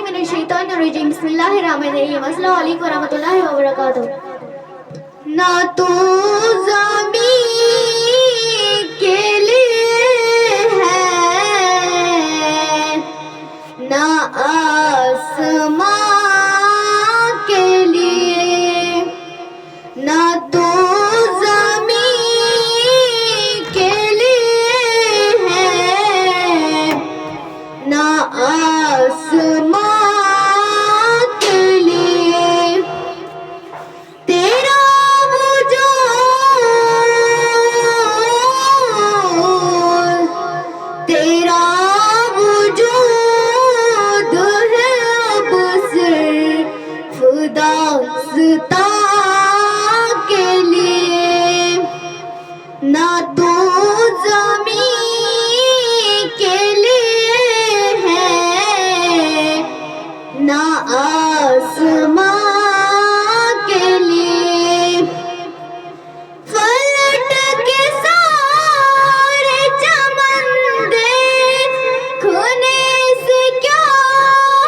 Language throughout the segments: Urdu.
من الشیطان الرجیم بسم اللہ الرحمن الرحیم السلام علیکم ورحمۃ اللہ وبرکاتہ۔ نہ تو زمین کے لیے ہے نہ آسمان کے لیے، نہ تو زمین کے لیے ہے نہ آسمان کے لیے، تیرا وجود ہے اب صرف داستان کے لیے، نہ تو زمین کے لیے ہے نہ آسمان کے لیے، فلک کے سارے چمن دیکھنے سے کیا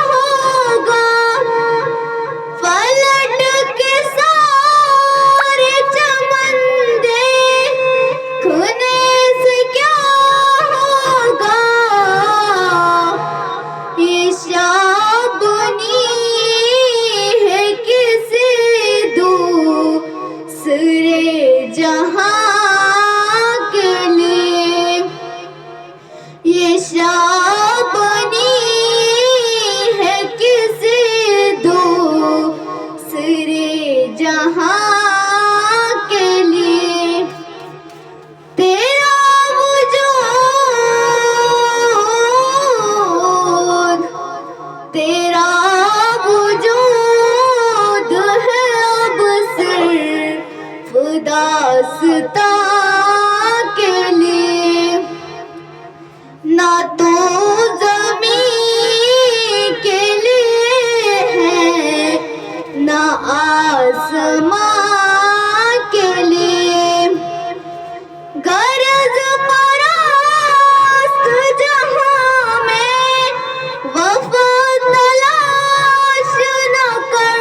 ہوگا، فلک کے سارے چمن دیکھنے سے کیا ہوگا، یہ شب ہے کسی دوسرے جہاں کے لیے، یہ شابنی ہے کسی دوسرے جہاں کے لیے، تیرا وجود ہے اب صرف داستان کے لیے، نہ تو زمین کے لیے ہے نہ آسمان کے لیے، غرض پرست جہاں میں وفا تلاش نہ کر،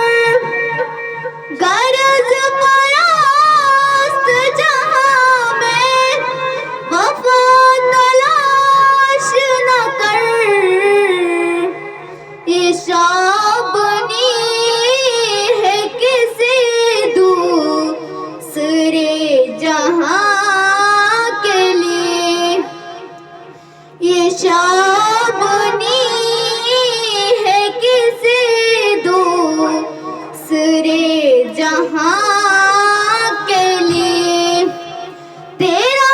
غرض پرست جہاں میں وفا تلاش نہ کر، یہ شابنی ہے کسی دوسرے جہاں کے لیے، یہ شابنی ہے کسی دوسرے جہاں کے لیے، تیرا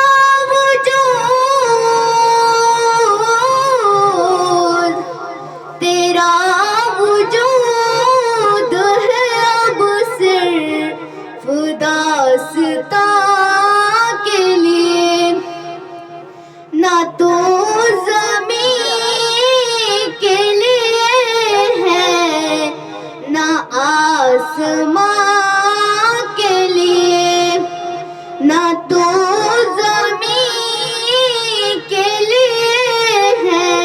وجود ہے اب صرف داستان کے لیے، نہ تو زمین کے لیے ہے نہ آسمان کے لیے، نہ تو زمین کے لیے ہے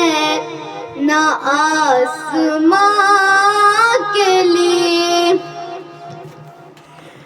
نہ آسمان